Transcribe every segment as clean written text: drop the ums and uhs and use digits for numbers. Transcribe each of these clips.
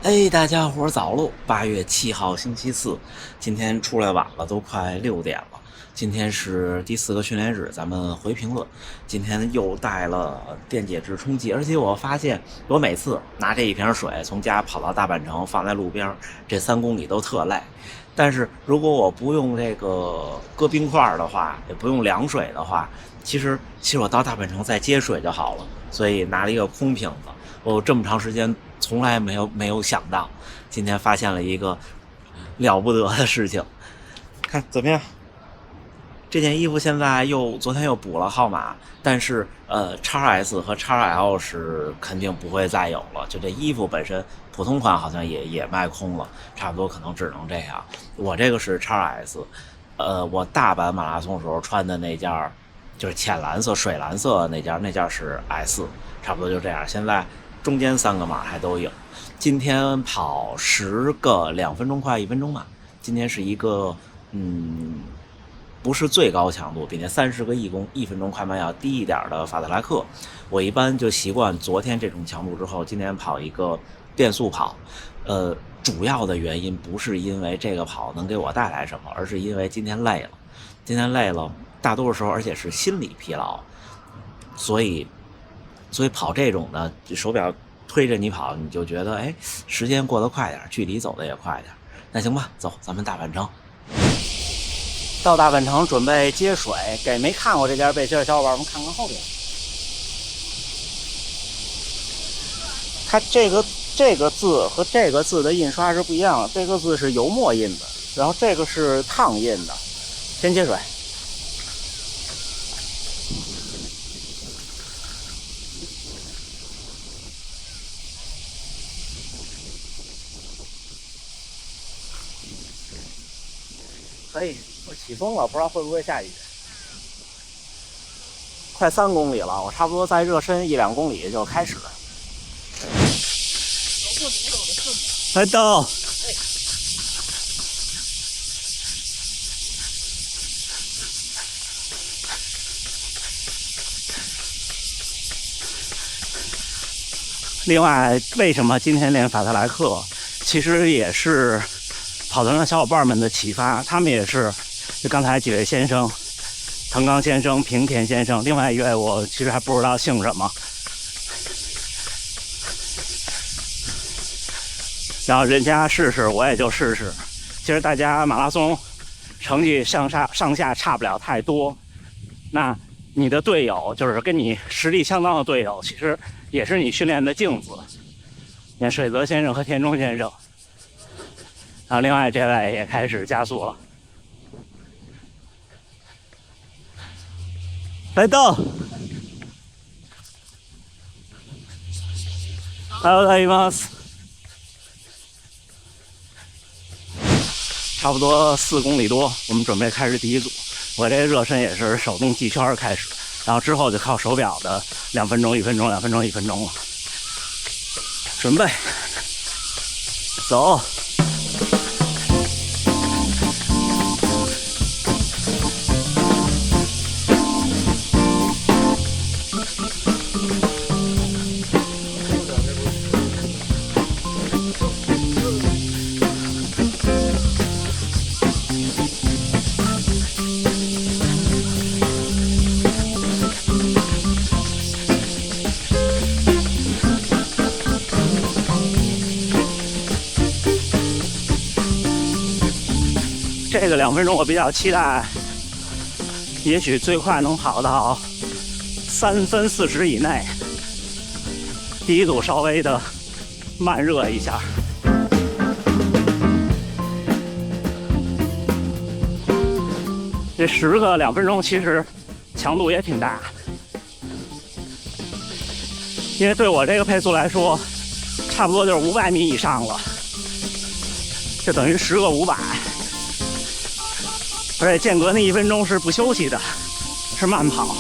哎，大家伙儿早喽！8月7号星期四，今天出来晚了，都快6点了。今天是第4个训练日，咱们回评论。今天又带了电解质冲剂，而且我发现我每次拿这一瓶水从家跑到大阪城，放在路边，这3公里都特累。但是如果我不用这个搁冰块的话，也不用凉水的话，其实我到大阪城再接水就好了。所以拿了一个空瓶子，我这么长时间从来没有想到，今天发现了一个了不得的事情。看怎么样？这件衣服现在昨天又补了号码，但是XS 和 XL 是肯定不会再有了。就这衣服本身，普通款好像也卖空了，差不多可能只能这样。我这个是 XS，我大阪马拉松时候穿的那件就是浅蓝色、水蓝色那件是 S， 差不多就这样。现在中间3个码还都有。今天跑10个2分钟快1分钟嘛，今天是一个不是最高强度，比那30个1分钟快慢要低一点的法特莱克。我一般就习惯昨天这种强度之后，今天跑一个变速跑。主要的原因不是因为这个跑能给我带来什么，而是因为今天累了。今天累了，大多数时候而且是心理疲劳，所以跑这种的手表推着你跑，你就觉得时间过得快点，距离走的也快点。那行吧，走，咱们大阪城。到大阪城准备接水，给没看过这件背心的小伙伴们看看后边。它这个字和这个字的印刷是不一样的，这个字是油墨印的，然后这个是烫印的。先接水。可以，我起风了，不知道会不会下雨。快3公里了，我差不多再热身1-2公里就开始。来到。另外，为什么今天练法特莱克，其实也是跑团的小伙伴们的启发。他们也是，就刚才几位先生，藤冈先生、平田先生，另外一位我其实还不知道姓什么。然后人家试试，我也就试试。其实大家马拉松成绩上下差不了太多，那你的队友就是跟你实力相当的队友，其实也是你训练的镜子。你看水泽先生和田中先生，然后另外这位也开始加速了。来到。Hello， 大家好。差不多4公里多，我们准备开始第一组。我这热身也是手动计圈开始，然后之后就靠手表的2分钟、1分钟、2分钟、1分钟了。准备，走。这个2分钟我比较期待，也许最快能跑到3分40以内。第一组稍微的慢热一下。这10个2分钟其实强度也挺大，因为对我这个配速来说，差不多就是500米以上了，就等于10个500。而且间隔那1分钟是不休息的，是慢跑。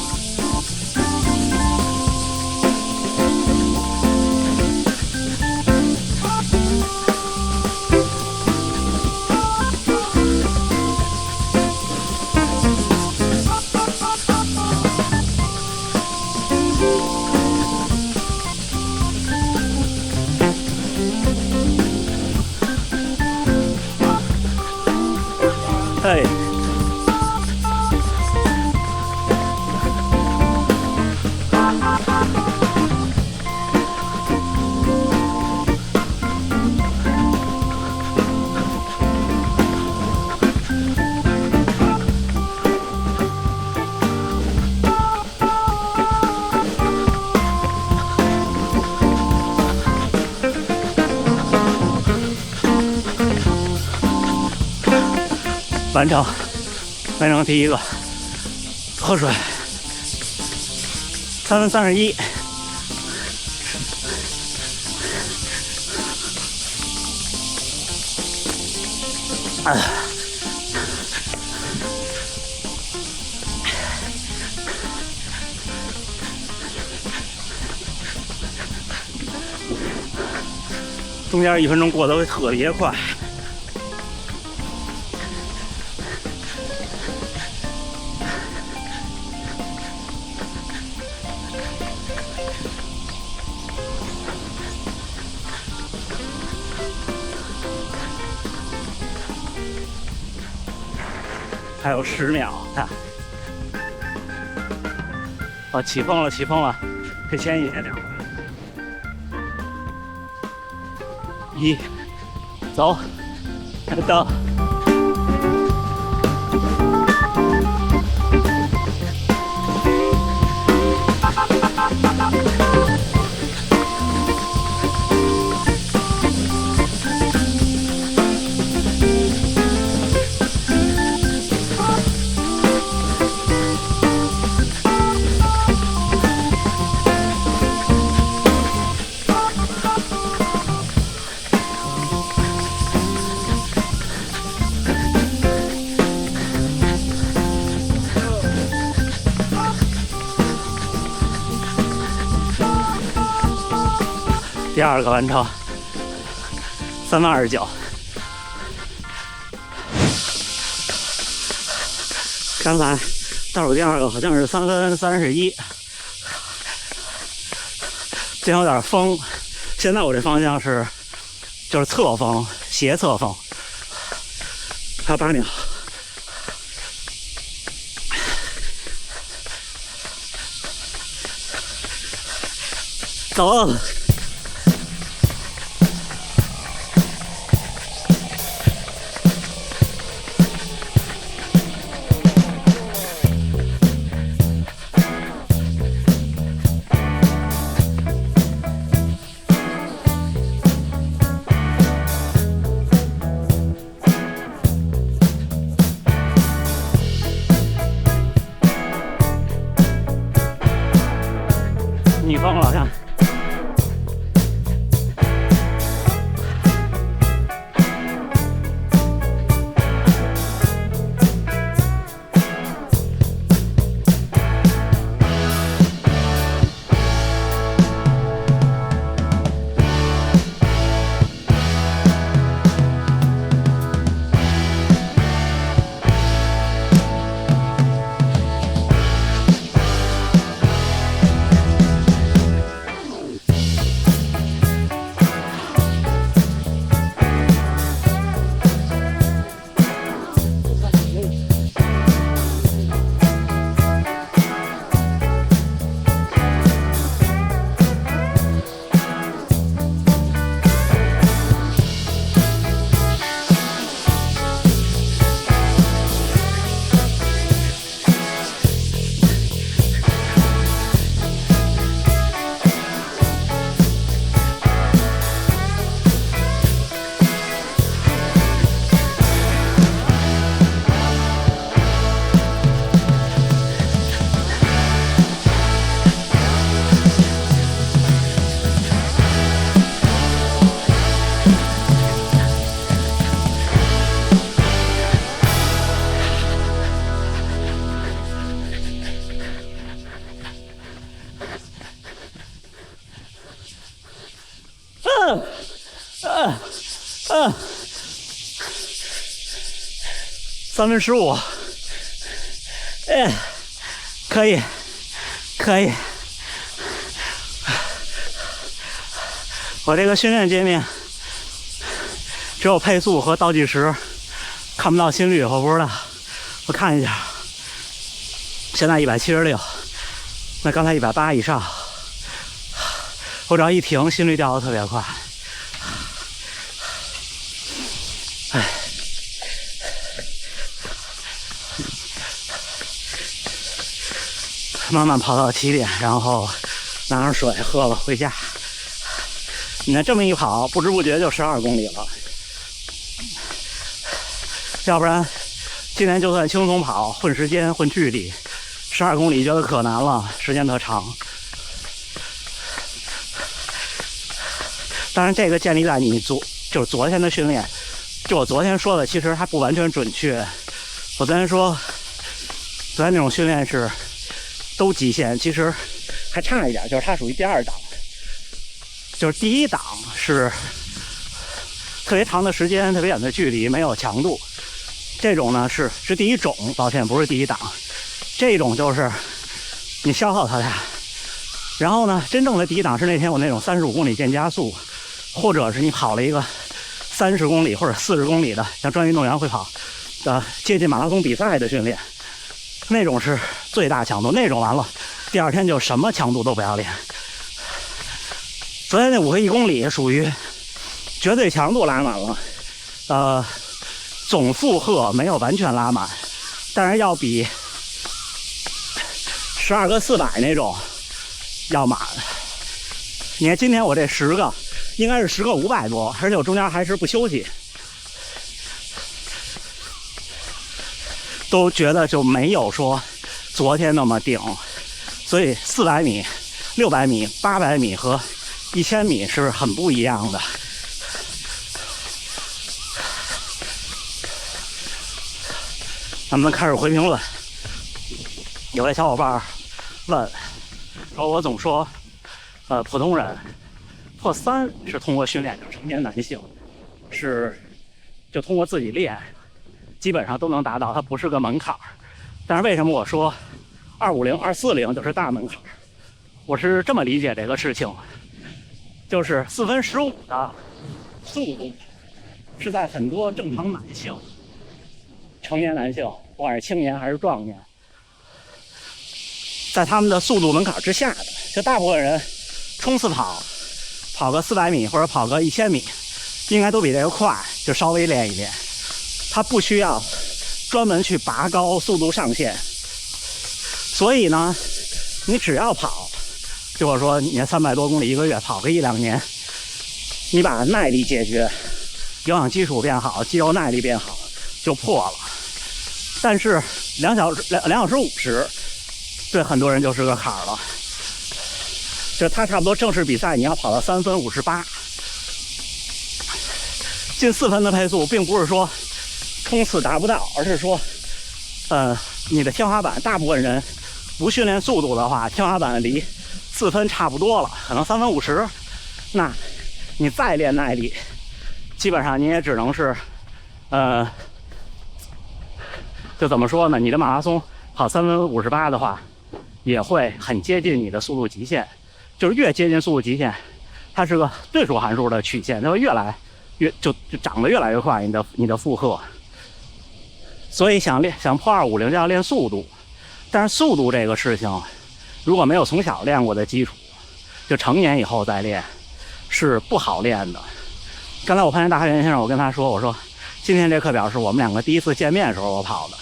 哎。完成第一个，喝水，3分31。中间1分钟过得会特别快。还有10秒，看，哦，起风了，可以先一点点。1，走，到。第2个完成，3分29。刚才倒数第2个好像是3分31，今天有点风。现在我这方向就是侧风，斜侧风。还有8秒。走。逆风了，看。3分15，哎，可以，我这个训练界面只有配速和倒计时，看不到心率，我不知道，我看一下，现在176，那刚才180以上，我只要一停，心率掉得特别快。哎，慢慢跑到起点，然后拿上水喝了回家。你看这么一跑，不知不觉就12公里了。要不然今天就算轻松跑，混时间混距离，12公里觉得可难了，时间特长。当然，这个建立在你就是昨天的训练。就我昨天说的，其实还不完全准确。我昨天说，昨天那种训练是都极限，其实还差一点，就是它属于第2档。就是第1档是特别长的时间、特别远的距离，没有强度。这种呢是第1种，抱歉，不是第1档。这种就是你消耗它俩。然后呢，真正的第1档是那天我那种35公里渐加速，或者是你跑了一个30公里或者40公里的，像专业运动员会跑的接近马拉松比赛的训练，那种是最大强度。那种完了，第2天就什么强度都不要练。昨天那5个1公里属于绝对强度拉满了，总负荷没有完全拉满，但是要比12个400那种要满。你看今天我这10个应该是10个500多，而且我中间还是不休息，都觉得就没有说昨天那么顶。所以400米、600米、800米和1000米是很不一样的。咱们开始回评论。有位小伙伴问说，我总说普通人破3是通过训练，就是成年男性是就通过自己练基本上都能达到，它不是个门槛。但是为什么我说250、240就是大门槛？我是这么理解这个事情，就是4分15的速度是在很多正常男性、成年男性，不管是青年还是壮年，在他们的速度门槛之下的。就大部分人冲刺跑个400米或者跑个1000米，应该都比这个快，就稍微练一练。他不需要专门去拔高速度上限。所以呢，你只要跑，就我说你300多公里1个月跑个1-2年，你把耐力解决，有氧基础变好，肌肉耐力变好，就破了。但是2小时50，对很多人就是个坎儿了。就他差不多正式比赛，你要跑到3分58，近4分的配速，并不是说冲刺达不到，而是说，你的天花板，大部分人不训练速度的话，天花板离4分差不多了，可能3分50，那你再练耐力，基本上你也只能是，就怎么说呢？你的马拉松跑3分58的话，也会很接近你的速度极限。就是越接近速度极限，它是个对数函数的曲线，它会越来越就长得越来越快，你的负荷。所以想破250就要练速度，但是速度这个事情，如果没有从小练过的基础，就成年以后再练是不好练的。刚才我发现大学先生，我跟他说，我说今天这课表是我们2个第一次见面的时候我跑的，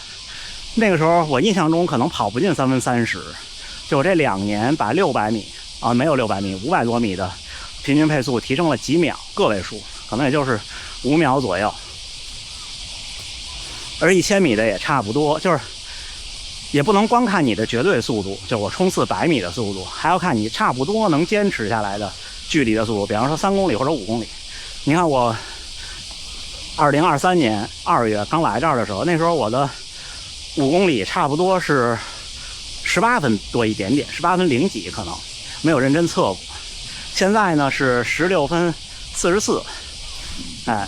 那个时候我印象中可能跑不进3分30，就我这2年把600米啊，没有600米，500多米的平均配速提升了几秒，个位数，可能也就是5秒左右。而1000米的也差不多，就是也不能光看你的绝对速度，就我冲刺100米的速度，还要看你差不多能坚持下来的距离的速度。比方说3公里或者5公里，你看我2023年2月刚来这儿的时候，那时候我的5公里差不多是18分多一点点，18分0几可能。没有认真测过，现在呢是16分44，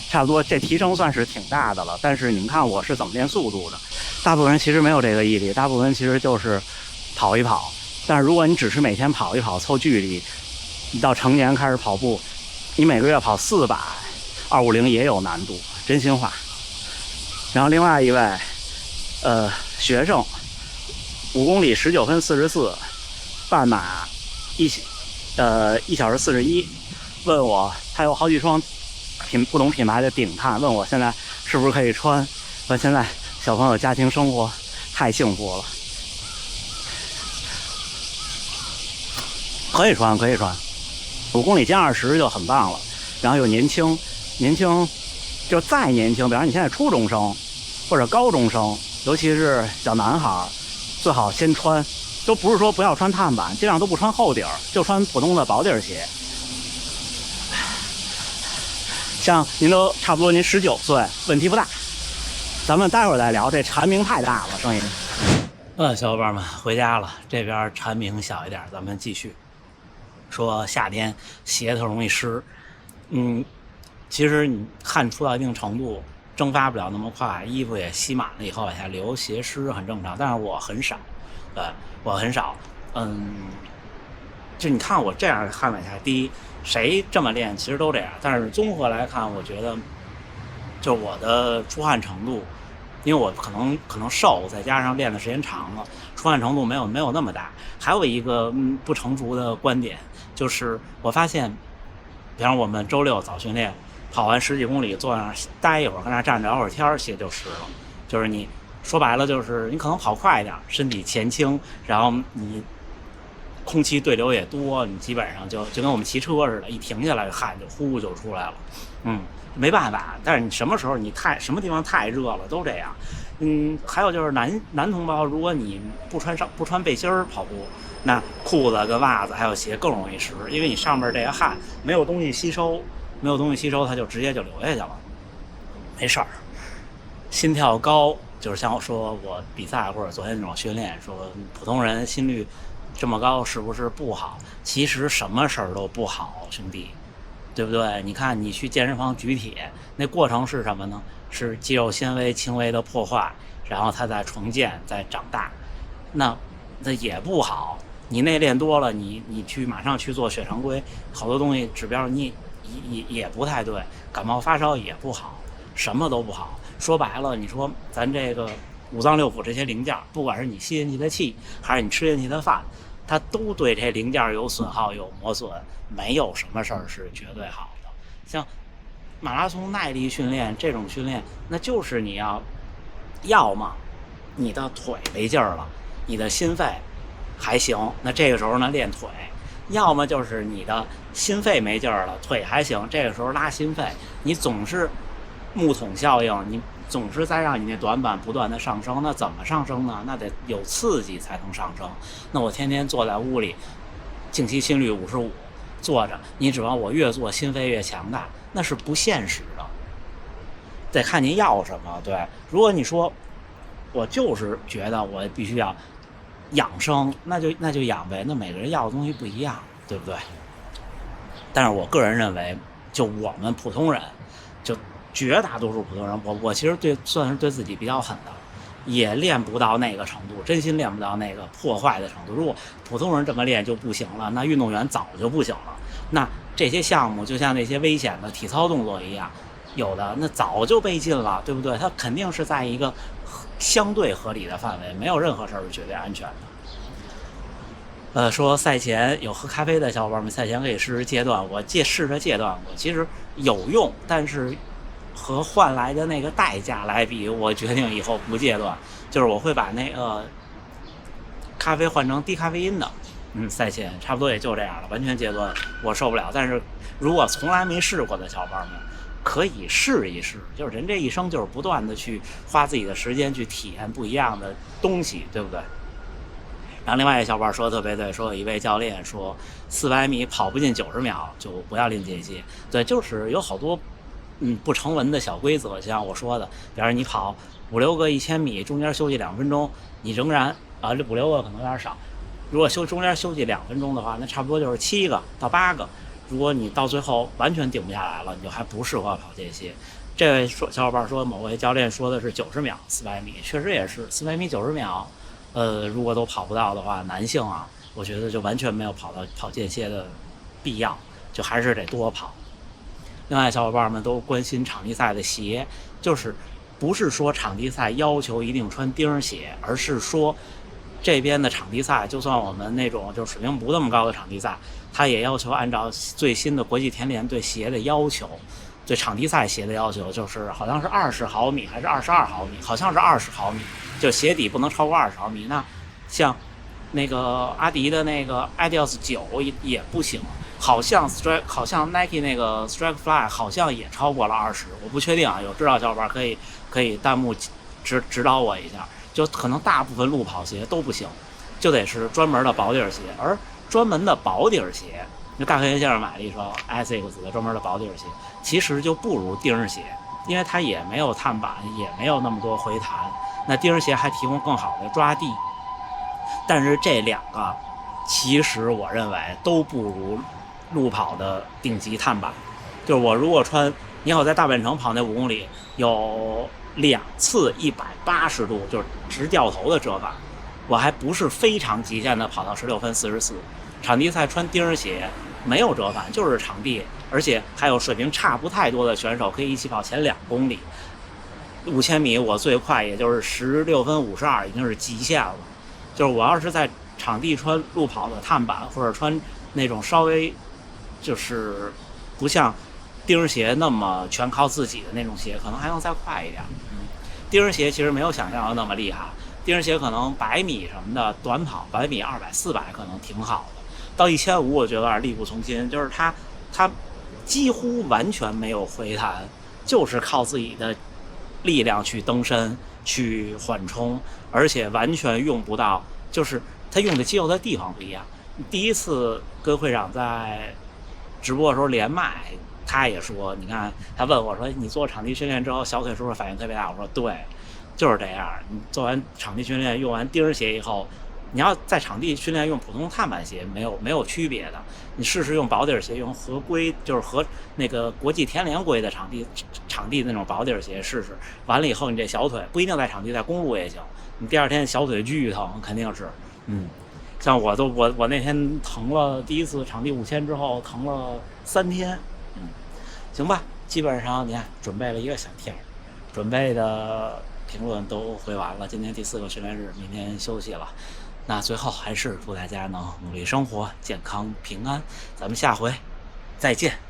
差不多这提升算是挺大的了。但是你们看我是怎么练速度的，大部分人其实没有这个毅力，大部分人其实就是跑一跑。但是如果你只是每天跑一跑凑距离，你到成年开始跑步，你每个月跑400、250也有难度，真心话。然后另外一位学生5公里19分44，半马1小时41，问我他有好几双不同品牌的顶碳，问我现在是不是可以穿。说现在小朋友家庭生活太幸福了，可以穿5公里减20就很棒了。然后又年轻就再年轻，比方你现在初中生或者高中生，尤其是小男孩，最好先穿，都不是说不要穿碳板，尽量都不穿厚底儿，就穿普通的薄底儿鞋。像您都差不多，您19岁，问题不大。咱们待会儿再聊，这蝉鸣太大了，声音。小伙伴们回家了，这边蝉鸣小一点，咱们继续说。夏天鞋特容易湿，其实你汗出到一定程度，蒸发不了那么快，衣服也吸满了以后往下流，鞋湿很正常。但是我很少，我很少，就你看我这样汗往下滴，谁这么练其实都这样。但是综合来看，我觉得就我的出汗程度，因为我可能瘦，再加上练的时间长了，出汗程度没有那么大。还有一个不成熟的观点，就是我发现，比方我们周6早训练，跑完10几公里，坐那儿待一会儿，跟那儿站着聊会儿天，鞋就湿了。就是你说白了，就是你可能跑快一点，身体前倾，然后你空气对流也多，你基本上就跟我们骑车似的，一停下来汗就呼就出来了。没办法，但是你什么时候什么地方太热了都这样。还有就是男同胞，如果你不穿背心儿跑步，那裤子跟袜子还有鞋更容易湿，因为你上面这个汗没有东西吸收，它就直接就流下去了。没事儿，心跳高就是像我说我比赛或者昨天那种训练，说普通人心率这么高是不是不好？其实什么事儿都不好，兄弟。对不对？你看你去健身房举铁，那过程是什么呢？是肌肉纤维轻微的破坏，然后它再重建再长大，那也不好。你那练多了，你马上去做血常规，好多东西指标你也不太对，感冒发烧也不好，什么都不好。说白了，你说咱这个五脏六腑这些零件，不管是你吸进去的气，还是你吃进去的饭，它都对这零件有损耗有磨损，没有什么事儿是绝对好的。像马拉松耐力训练这种训练，那就是你要么你的腿没劲儿了，你的心肺还行，那这个时候呢练腿；要么就是你的心肺没劲儿了，腿还行，这个时候拉心肺。你总是木桶效应，你总是在让你那短板不断的上升，那怎么上升呢？那得有刺激才能上升。那我天天坐在屋里，静息心率55，坐着，你指望我越做心肺越强大，那是不现实的。得看您要什么。对，如果你说我就是觉得我必须要养生，那就养呗，那每个人要的东西不一样，对不对？但是我个人认为，就我们普通人，就绝大多数普通人，我其实算是对自己比较狠的，也练不到那个程度，真心练不到那个破坏的程度。如果普通人这么练就不行了，那运动员早就不行了。那这些项目就像那些危险的体操动作一样，有的那早就被禁了，对不对？它肯定是在一个相对合理的范围，没有任何事儿是绝对安全的。说赛前有喝咖啡的小伙伴们，赛前可以试试戒断。我试着戒断过，其实有用，但是和换来的那个代价来比，我决定以后不戒断，就是我会把那个咖啡换成低咖啡因的。赛前差不多也就这样了，完全戒断我受不了。但是如果从来没试过的小伙伴们，可以试一试，就是人这一生就是不断的去花自己的时间去体验不一样的东西，对不对？然后另外一个小伙伴说的特别对，说有一位教练说400米跑不进90秒就不要练间歇。对，就是有好多不成文的小规则，就像我说的，比如你跑5-6个1000米，中间休息2分钟，你仍然这5-6个可能有点少，如果中间休息2分钟的话，那差不多就是7个到8个。如果你到最后完全顶不下来了，你就还不适合跑间歇。这位小伙伴说某位教练说的是90秒400米，确实也是400米90秒。如果都跑不到的话，男性啊，我觉得就完全没有跑间歇的必要，就还是得多跑。另外，小伙伴们都关心场地赛的鞋，就是不是说场地赛要求一定穿钉鞋，而是说这边的场地赛，就算我们那种就水平不那么高的场地赛，它也要求按照最新的国际田联对鞋的要求，对场地赛鞋的要求，就是好像是20毫米还是22毫米，好像是20毫米，就鞋底不能超过20毫米。那像那个阿迪的那个 Adidas 9也不行，好像 Nike 那个 Strike Fly 好像也超过了20，我不确定啊，有知道小伙伴可以弹幕指导我一下。就可能大部分路跑鞋都不行，就得是专门的薄底鞋，而专门的薄底鞋，那大黑先生买了一双 Asics 的专门的薄底鞋，其实就不如钉鞋，因为它也没有碳板，也没有那么多回弹，那钉鞋还提供更好的抓地。但是这两个其实我认为都不如路跑的顶级碳板。就是我如果穿，你好在大阪城跑那5公里，有2次180度就是直掉头的折返，我还不是非常极限的跑到16分44。场地赛穿钉鞋没有折返，就是场地，而且还有水平差不太多的选手可以一起跑前2公里。5000米我最快也就是16分52，已经是极限了。就是我要是在场地穿路跑的碳板，或者穿那种稍微就是不像钉鞋那么全靠自己的那种鞋，可能还能再快一点。钉鞋其实没有想象的那么厉害，钉鞋可能100米什么的短跑100米200、400可能挺好的，到1500我觉得有点力不从心，就是它几乎完全没有回弹，就是靠自己的力量去蹬身去缓冲，而且完全用不到，就是他用的肌肉的地方不一样。第一次跟会长在直播的时候连麦，他也说，你看他问我说，你做场地训练之后小腿是不是反应特别大？我说对，就是这样。你做完场地训练用完钉鞋以后，你要在场地训练用普通碳板鞋没有区别的，你试试用薄底鞋，用合规就是和那个国际田联规的场地那种薄底鞋试试，完了以后你这小腿不一定在场地，在公路也行，你第2天小腿巨疼，肯定是。像我那天疼了，第一次场地5000之后疼了3天。行吧，基本上你看准备了1个小天，准备的评论都回完了。今天第4个训练日，明天休息了。那最后还是祝大家能努力生活，健康平安。咱们下回再见。